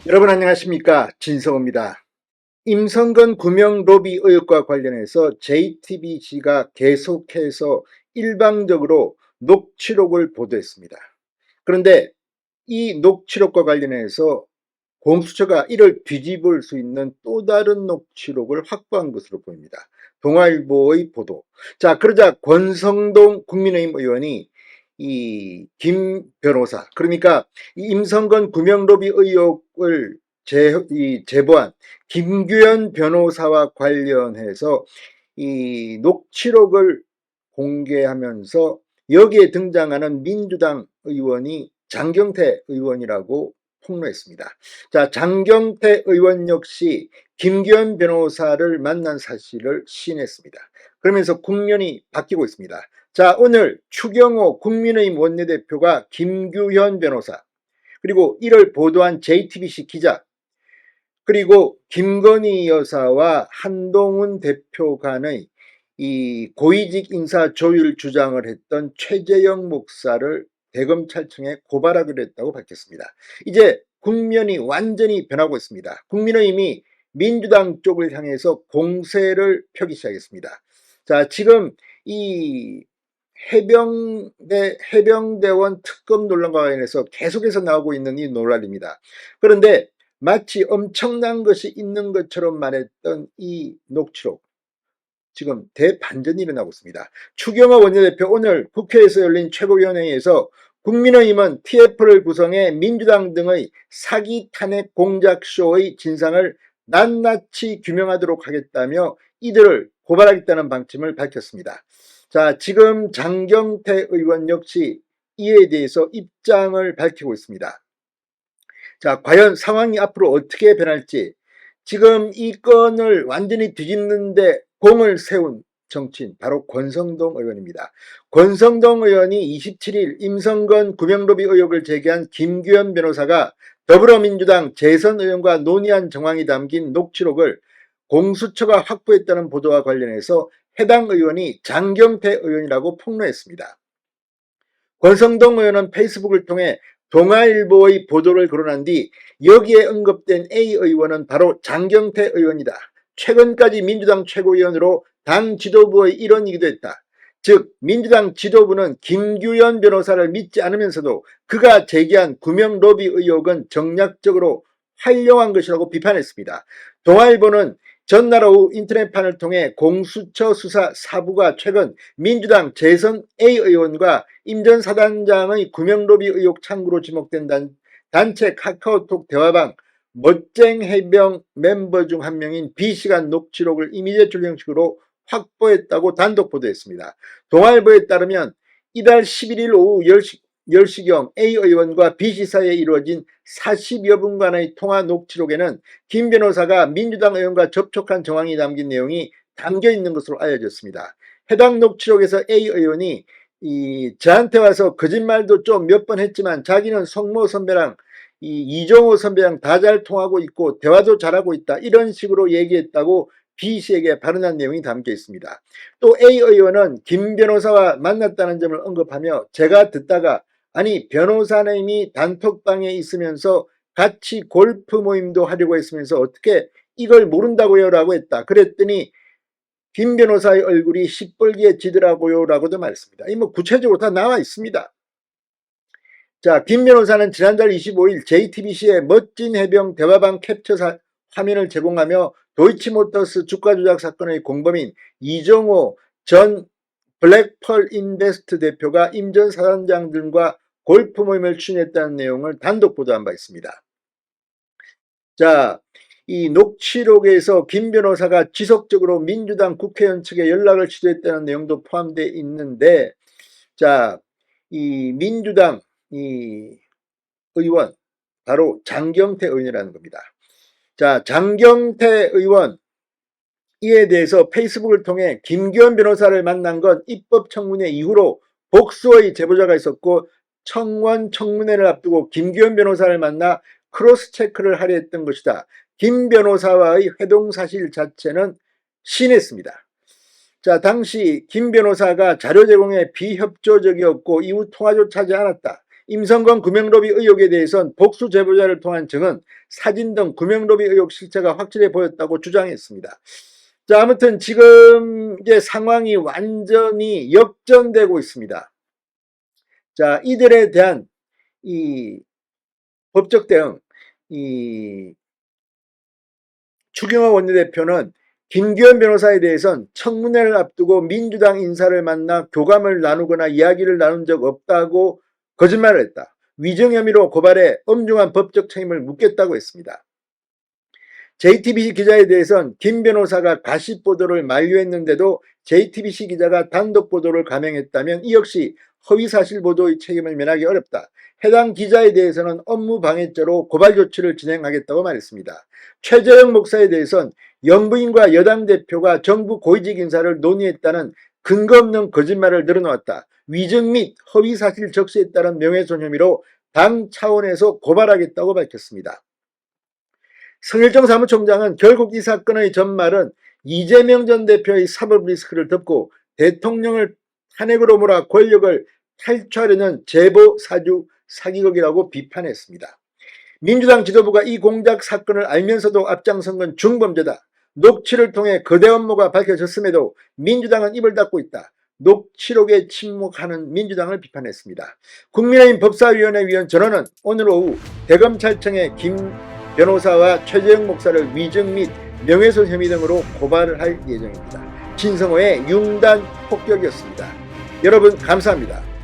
여러분 안녕하십니까, 진성호입니다. 임성근 구명 로비 의혹과 관련해서 JTBC가 계속해서 일방적으로 녹취록을 보도했습니다. 그런데 이 녹취록과 관련해서 공수처가 이를 뒤집을 수 있는 또 다른 녹취록을 확보한 것으로 보입니다. 동아일보의 보도. 자, 그러자 권성동 국민의힘 의원이 이 김 변호사, 그러니까 이 임성근 구명로비 의혹을 제보한 김규현 변호사와 관련해서 이 녹취록을 공개하면서 여기에 등장하는 민주당 의원이 장경태 의원이라고 폭로했습니다. 자, 장경태 의원 역시 김기현 변호사를 만난 사실을 시인했습니다. 그러면서 국면이 바뀌고 있습니다. 자, 오늘 추경호 국민의힘 원내대표가 김규현 변호사, 그리고 이를 보도한 JTBC 기자, 그리고 김건희 여사와 한동훈 대표 간의 이 고위직 인사 조율 주장을 했던 최재형 목사를 대검찰청에 고발하기로 했다고 밝혔습니다. 이제 국면이 완전히 변하고 있습니다. 국민의힘이 민주당 쪽을 향해서 공세를 펴기 시작했습니다. 자, 지금 이 해병대원 특검 논란과 관련해서 계속해서 나오고 있는 이 논란입니다. 그런데 마치 엄청난 것이 있는 것처럼 말했던 이 녹취록, 지금 대반전이 일어나고 있습니다. 추경호 원내대표 오늘 국회에서 열린 최고위원회에서 국민의힘은 TF를 구성해 민주당 등의 사기 탄핵 공작쇼의 진상을 낱낱이 규명하도록 하겠다며 이들을 고발하겠다는 방침을 밝혔습니다. 자, 지금 장경태 의원 역시 이에 대해서 입장을 밝히고 있습니다. 자, 과연 상황이 앞으로 어떻게 변할지, 지금 이 건을 완전히 뒤집는데 공을 세운 정치인, 바로 권성동 의원입니다. 권성동 의원이 27일 임성근 구명로비 의혹을 제기한 김규현 변호사가 더불어민주당 재선 의원과 논의한 정황이 담긴 녹취록을 공수처가 확보했다는 보도와 관련해서 해당 의원이 장경태 의원이라고 폭로했습니다. 권성동 의원은 페이스북을 통해 동아일보의 보도를 거론한 뒤 여기에 언급된 A 의원은 바로 장경태 의원이다. 최근까지 민주당 최고위원으로 당 지도부의 일원이기도 했다. 즉 민주당 지도부는 김규현 변호사를 믿지 않으면서도 그가 제기한 구명 로비 의혹은 정략적으로 활용한 것이라고 비판했습니다. 동아일보는 전날 오후 인터넷판을 통해 공수처 수사 4부가 최근 민주당 재선 A 의원과 임 전 사단장의 구명로비 의혹 창구로 지목된 단체 카카오톡 대화방 멋쟁 해병 멤버 중 한 명인 B씨가 녹취록을 이미 제출 형식으로 확보했다고 단독 보도했습니다. 동아일보에 따르면 이달 11일 오후 10시경 A 의원과 B씨 사이에 이루어진 40여 분간의 통화 녹취록에는 김 변호사가 민주당 의원과 접촉한 정황이 담긴 내용이 담겨 있는 것으로 알려졌습니다. 해당 녹취록에서 A 의원이 저한테 와서 거짓말도 좀 몇 번 했지만 자기는 송모 선배랑 이종호 선배랑 다 잘 통하고 있고 대화도 잘하고 있다, 이런 식으로 얘기했다고 B씨에게 발언한 내용이 담겨 있습니다. 또 A 의원은 김 변호사와 만났다는 점을 언급하며 제가 듣다가 아니 변호사님이 단톡방에 있으면서 같이 골프 모임도 하려고 했으면서 어떻게 이걸 모른다고요? 라고 했다. 그랬더니 김 변호사의 얼굴이 시뻘게 지더라고요 라고도 말했습니다. 이 뭐 구체적으로 다 나와 있습니다. 자, 김 변호사는 지난달 25일 JTBC의 멋진 해병 대화방 캡처 화면을 제공하며 도이치모터스 주가 조작 사건의 공범인 이종호 전 블랙펄 인베스트 대표가 임 전 사단장 등과 골프 모임을 추진했다는 내용을 단독 보도한 바 있습니다. 자, 이 녹취록에서 김 변호사가 지속적으로 민주당 국회의원 측에 연락을 시도했다는 내용도 포함되어 있는데, 자, 이 민주당 의원, 바로 장경태 의원이라는 겁니다. 자, 장경태 의원, 이에 대해서 페이스북을 통해 김기현 변호사를 만난 건 입법청문회 이후로 복수의 제보자가 있었고 청문회를 앞두고 김기현 변호사를 만나 크로스 체크를 하려 했던 것이다. 김 변호사와의 회동 사실 자체는 시인했습니다. 자, 당시 김 변호사가 자료 제공에 비협조적이었고 이후 통화조차 하지 않았다, 임성건 구명로비 의혹에 대해선 복수 제보자를 통한 증언, 사진 등 구명로비 의혹 실체가 확실해 보였다고 주장했습니다. 자, 아무튼 지금 이제 상황이 완전히 역전되고 있습니다. 자, 이들에 대한 이 법적 대응, 이 추경호 원내대표는 김기현 변호사에 대해선 청문회를 앞두고 민주당 인사를 만나 교감을 나누거나 이야기를 나눈 적 없다고 거짓말을 했다. 위증 혐의로 고발해 엄중한 법적 책임을 묻겠다고 했습니다. JTBC 기자에 대해선 김 변호사가 가십 보도를 만류했는데도 JTBC 기자가 단독 보도를 감행했다면 이 역시 허위사실 보도의 책임을 면하기 어렵다. 해당 기자에 대해서는 업무방해죄로 고발 조치를 진행하겠다고 말했습니다. 최재형 목사에 대해선 영부인과 여당 대표가 정부 고위직 인사를 논의했다는 근거 없는 거짓말을 늘어놓았다. 위증 및 허위사실 적시에 따른 명예훼손 혐의로 당 차원에서 고발하겠다고 밝혔습니다. 성일정 사무총장은 결국 이 사건의 전말은 이재명 전 대표의 사법 리스크를 덮고 대통령을 탄핵으로 몰아 권력을 탈취하려는 제보 사주 사기극이라고 비판했습니다. 민주당 지도부가 이 공작 사건을 알면서도 앞장선 건 중범죄다. 녹취를 통해 거대 업무가 밝혀졌음에도 민주당은 입을 닫고 있다. 녹취록에 침묵하는 민주당을 비판했습니다. 국민의힘 법사위원회 위원 전원은 오늘 오후 대검찰청에 김 변호사와 최재형 목사를 위증 및 명예훼손 혐의 등으로 고발을 할 예정입니다. 진성호의 융단 폭격이었습니다. 여러분 감사합니다.